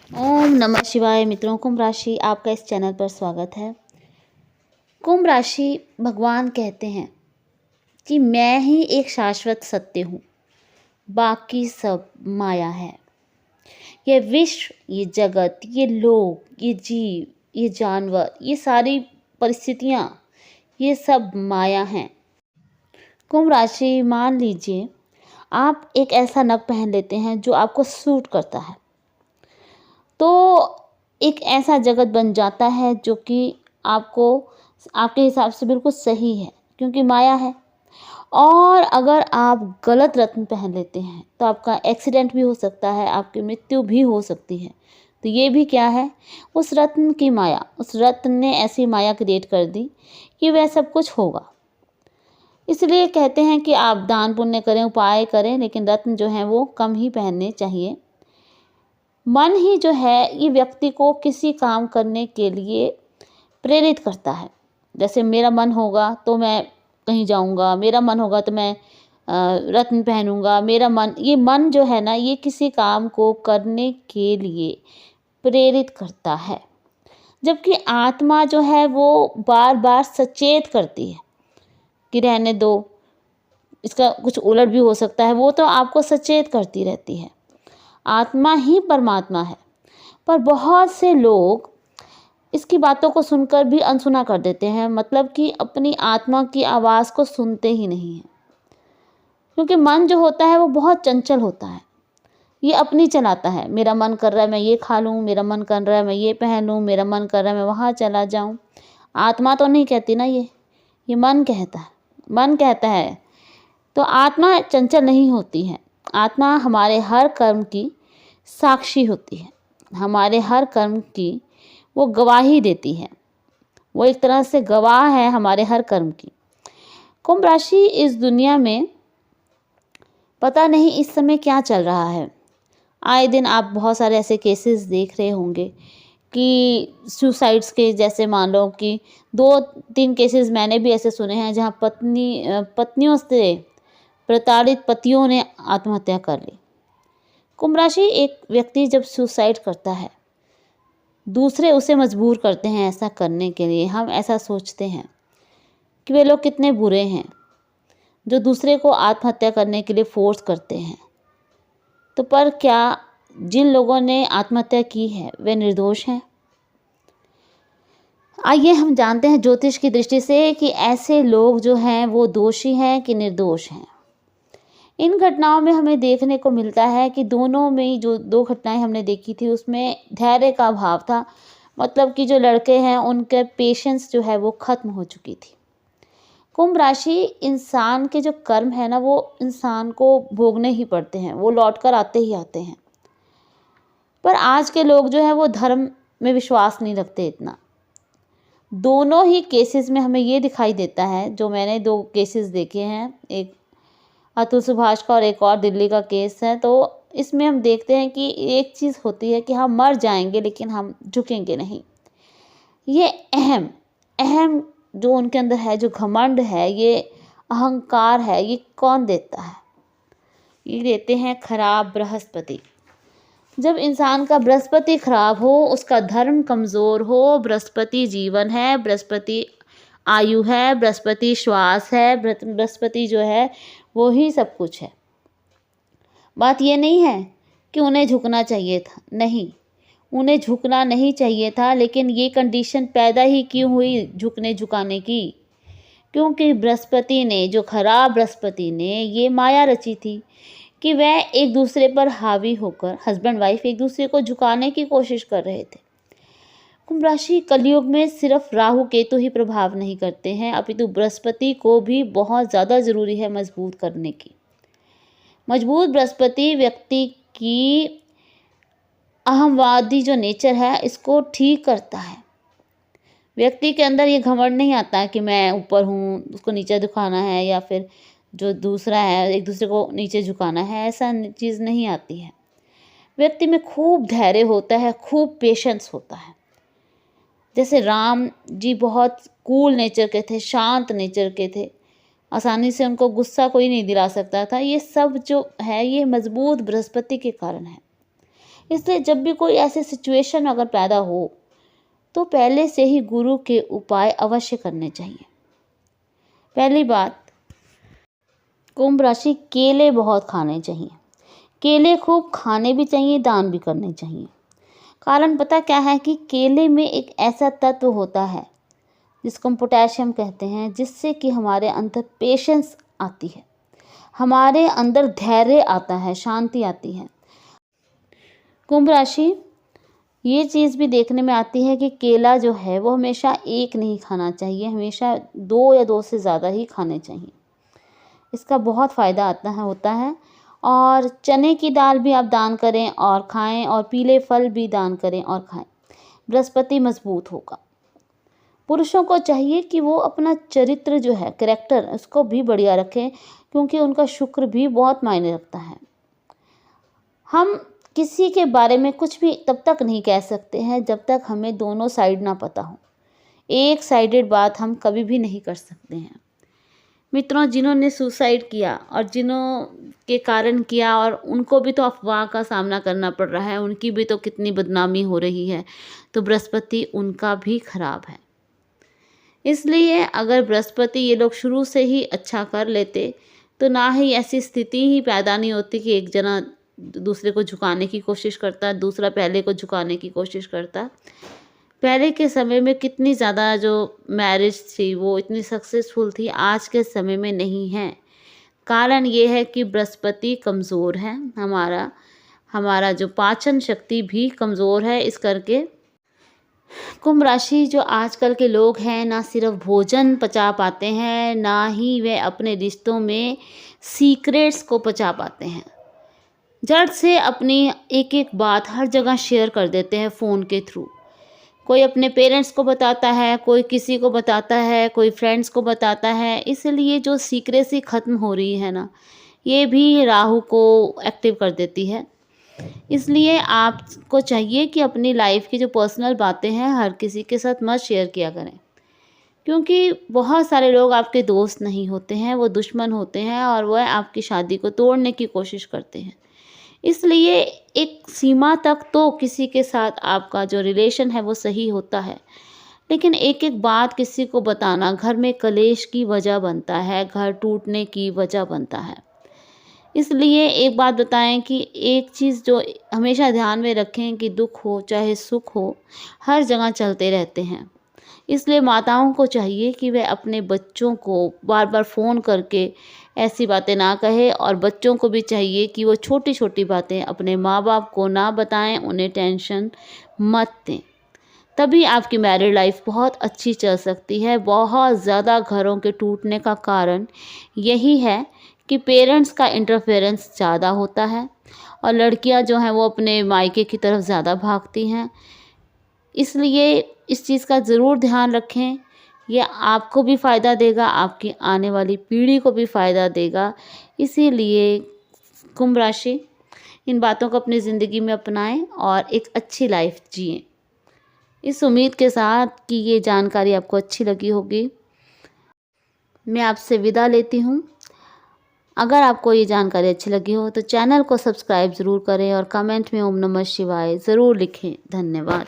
ओम नमः शिवाय। मित्रों, कुंभ राशि आपका इस चैनल पर स्वागत है। कुंभ राशि भगवान कहते हैं कि मैं ही एक शाश्वत सत्य हूँ, बाकी सब माया है। ये विश्व, ये जगत, ये लोग, ये जीव, ये जानवर, ये सारी परिस्थितियाँ, ये सब माया हैं। कुंभ राशि, मान लीजिए आप एक ऐसा नग पहन लेते हैं जो आपको सूट करता है, तो एक ऐसा जगत बन जाता है जो कि आपको आपके हिसाब से बिल्कुल सही है, क्योंकि माया है। और अगर आप गलत रत्न पहन लेते हैं तो आपका एक्सीडेंट भी हो सकता है, आपकी मृत्यु भी हो सकती है। तो ये भी क्या है? उस रत्न की माया। उस रत्न ने ऐसी माया क्रिएट कर दी कि वह सब कुछ होगा। इसलिए कहते हैं कि आप दान पुण्य करें, उपाय करें, लेकिन रत्न जो है वो कम ही पहनने चाहिए। मन ही जो है ये व्यक्ति को किसी काम करने के लिए प्रेरित करता है। जैसे मेरा मन होगा तो मैं कहीं जाऊंगा, मेरा मन होगा तो मैं रत्न पहनूंगा। मेरा मन, ये मन जो है ना, ये किसी काम को करने के लिए प्रेरित करता है, जबकि आत्मा जो है वो बार बार सचेत करती है कि रहने दो, इसका कुछ उलट भी हो सकता है। वो तो आपको सचेत करती रहती है। आत्मा ही परमात्मा है। पर बहुत से लोग इसकी बातों को सुनकर भी अनसुना कर देते हैं, मतलब कि अपनी आत्मा की आवाज़ को सुनते ही नहीं हैं। क्योंकि मन जो होता है वो बहुत चंचल होता है, ये अपनी चलाता है। मेरा मन कर रहा है मैं ये खा लूँ, मेरा मन कर रहा है मैं ये पहन लूँ, मेरा मन कर रहा है मैं वहाँ चला जाऊँ। आत्मा तो नहीं कहती ना, ये मन कहता है। मन कहता है। तो आत्मा चंचल नहीं होती है। आत्मा हमारे हर कर्म की साक्षी होती है, हमारे हर कर्म की वो गवाही देती है। वो एक तरह से गवाह है हमारे हर कर्म की। कुंभ राशि, इस दुनिया में पता नहीं इस समय क्या चल रहा है। आए दिन आप बहुत सारे ऐसे केसेस देख रहे होंगे कि सुसाइड्स के, जैसे मान लो कि 2-3 केसेस मैंने भी ऐसे सुने हैं जहाँ पत्नियों से प्रताड़ित पतियों ने आत्महत्या कर ली। कुंभ राशि, एक व्यक्ति जब सुसाइड करता है, दूसरे उसे मजबूर करते हैं ऐसा करने के लिए। हम ऐसा सोचते हैं कि वे लोग कितने बुरे हैं जो दूसरे को आत्महत्या करने के लिए फोर्स करते हैं। तो पर क्या जिन लोगों ने आत्महत्या की है वे निर्दोष हैं? आइए हम जानते हैं ज्योतिष की दृष्टि से कि ऐसे लोग जो हैं वो दोषी हैं कि निर्दोष हैं। इन घटनाओं में हमें देखने को मिलता है कि दोनों में जो 2 घटनाएं हमने देखी थी उसमें धैर्य का अभाव था। मतलब कि जो लड़के हैं उनके पेशेंस जो है वो खत्म हो चुकी थी। कुंभ राशि, इंसान के जो कर्म है ना वो इंसान को भोगने ही पड़ते हैं, वो लौट कर आते ही आते हैं। पर आज के लोग जो है वो धर्म में विश्वास नहीं रखते इतना। दोनों ही केसेस में हमें ये दिखाई देता है, जो मैंने 2 केसेस देखे हैं, एक अतुल सुभाष का और एक और दिल्ली का केस है। तो इसमें हम देखते हैं कि एक चीज़ होती है कि हम मर जाएंगे लेकिन हम झुकेंगे नहीं। ये अहम जो उनके अंदर है, जो घमंड है, ये अहंकार है, ये कौन देता है? ये देते हैं खराब बृहस्पति। जब इंसान का बृहस्पति खराब हो, उसका धर्म कमज़ोर हो, बृहस्पति जीवन है, बृहस्पति आयु है, बृहस्पति श्वास है, बृहस्पति जो है वो ही सब कुछ है। बात ये नहीं है कि उन्हें झुकना चाहिए था, नहीं, उन्हें झुकना नहीं चाहिए था, लेकिन ये कंडीशन पैदा ही क्यों हुई झुकने झुकाने की? क्योंकि बृहस्पति ने, जो खराब बृहस्पति ने ये माया रची थी कि वह एक दूसरे पर हावी होकर, हस्बैंड वाइफ एक दूसरे को झुकाने की कोशिश कर रहे थे। कुंभ राशि, कलयुग में सिर्फ राहु केतु ही प्रभाव नहीं करते हैं, अपितु बृहस्पति को भी बहुत ज़्यादा ज़रूरी है मजबूत करने की। मजबूत बृहस्पति व्यक्ति की अहमवादी जो नेचर है इसको ठीक करता है। व्यक्ति के अंदर ये घमंड नहीं आता कि मैं ऊपर हूँ, उसको नीचे दिखाना है, या फिर जो दूसरा है एक दूसरे को नीचे झुकाना है, ऐसा चीज़ नहीं आती है। व्यक्ति में खूब धैर्य होता है, खूब पेशेंस होता है। जैसे राम जी बहुत कूल नेचर के थे, शांत नेचर के थे, आसानी से उनको गुस्सा कोई नहीं दिला सकता था। ये सब जो है ये मजबूत बृहस्पति के कारण है। इसलिए जब भी कोई ऐसी सिचुएशन अगर पैदा हो तो पहले से ही गुरु के उपाय अवश्य करने चाहिए। पहली बात, कुंभ राशि केले बहुत खाने चाहिए। केले खूब खाने भी चाहिए, दान भी करने चाहिए। कारण पता क्या है कि केले में एक ऐसा तत्व होता है जिसको हम पोटेशियम कहते हैं, जिससे कि हमारे अंदर पेशेंस आती है, हमारे अंदर धैर्य आता है, शांति आती है। कुंभ राशि ये चीज़ भी देखने में आती है कि केला जो है वो हमेशा एक नहीं खाना चाहिए, हमेशा 2 या 2 से ज़्यादा ही खाने चाहिए। इसका बहुत फ़ायदा होता है। और चने की दाल भी आप दान करें और खाएं, और पीले फल भी दान करें और खाएं। बृहस्पति मजबूत होगा। पुरुषों को चाहिए कि वो अपना चरित्र जो है, कैरेक्टर, उसको भी बढ़िया रखें, क्योंकि उनका शुक्र भी बहुत मायने रखता है। हम किसी के बारे में कुछ भी तब तक नहीं कह सकते हैं जब तक हमें दोनों साइड ना पता हो। एक साइडेड बात हम कभी भी नहीं कर सकते हैं। मित्रों, जिन्होंने सुसाइड किया और जिन्हों के कारण किया, और उनको भी तो अफवाह का सामना करना पड़ रहा है, उनकी भी तो कितनी बदनामी हो रही है, तो बृहस्पति उनका भी खराब है। इसलिए अगर बृहस्पति ये लोग शुरू से ही अच्छा कर लेते तो ना ही ऐसी स्थिति ही पैदा नहीं होती कि एक जना दूसरे को झुकाने की कोशिश करता, दूसरा पहले को झुकाने की कोशिश करता। पहले के समय में कितनी ज़्यादा जो मैरिज थी वो इतनी सक्सेसफुल थी, आज के समय में नहीं है। कारण ये है कि बृहस्पति कमज़ोर है, हमारा जो पाचन शक्ति भी कमज़ोर है। इस करके कुंभ राशि जो आजकल के लोग हैं, ना सिर्फ भोजन पचा पाते हैं, ना ही वे अपने रिश्तों में सीक्रेट्स को पचा पाते हैं। झट से अपनी एक एक बात हर जगह शेयर कर देते हैं फ़ोन के थ्रू। कोई अपने पेरेंट्स को बताता है, कोई किसी को बताता है, कोई फ्रेंड्स को बताता है। इसलिए जो सीक्रेसी ख़त्म हो रही है ना, ये भी राहु को एक्टिव कर देती है। इसलिए आपको चाहिए कि अपनी लाइफ की जो पर्सनल बातें हैं हर किसी के साथ मत शेयर किया करें, क्योंकि बहुत सारे लोग आपके दोस्त नहीं होते हैं, वो दुश्मन होते हैं और वह आपकी शादी को तोड़ने की कोशिश करते हैं। इसलिए एक सीमा तक तो किसी के साथ आपका जो रिलेशन है वो सही होता है, लेकिन एक एक बात किसी को बताना घर में कलेश की वजह बनता है, घर टूटने की वजह बनता है। इसलिए एक बात बताएं कि एक चीज़ जो हमेशा ध्यान में रखें कि दुख हो चाहे सुख हो, हर जगह चलते रहते हैं। इसलिए माताओं को चाहिए कि वे अपने बच्चों को बार बार फ़ोन करके ऐसी बातें ना कहे, और बच्चों को भी चाहिए कि वो छोटी छोटी बातें अपने माँ बाप को ना बताएं, उन्हें टेंशन मत दें। तभी आपकी मैरिड लाइफ बहुत अच्छी चल सकती है। बहुत ज़्यादा घरों के टूटने का कारण यही है कि पेरेंट्स का इंटरफेरेंस ज़्यादा होता है, और लड़कियां जो हैं वो अपने मायके की तरफ ज़्यादा भागती हैं। इसलिए इस चीज़ का ज़रूर ध्यान रखें। यह आपको भी फ़ायदा देगा, आपकी आने वाली पीढ़ी को भी फ़ायदा देगा। इसीलिए कुंभ राशि इन बातों को अपनी ज़िंदगी में अपनाएं और एक अच्छी लाइफ जिएं। इस उम्मीद के साथ कि ये जानकारी आपको अच्छी लगी होगी, मैं आपसे विदा लेती हूँ। अगर आपको ये जानकारी अच्छी लगी हो तो चैनल को सब्सक्राइब ज़रूर करें और कमेंट में ओम नमः शिवाय ज़रूर लिखें। धन्यवाद।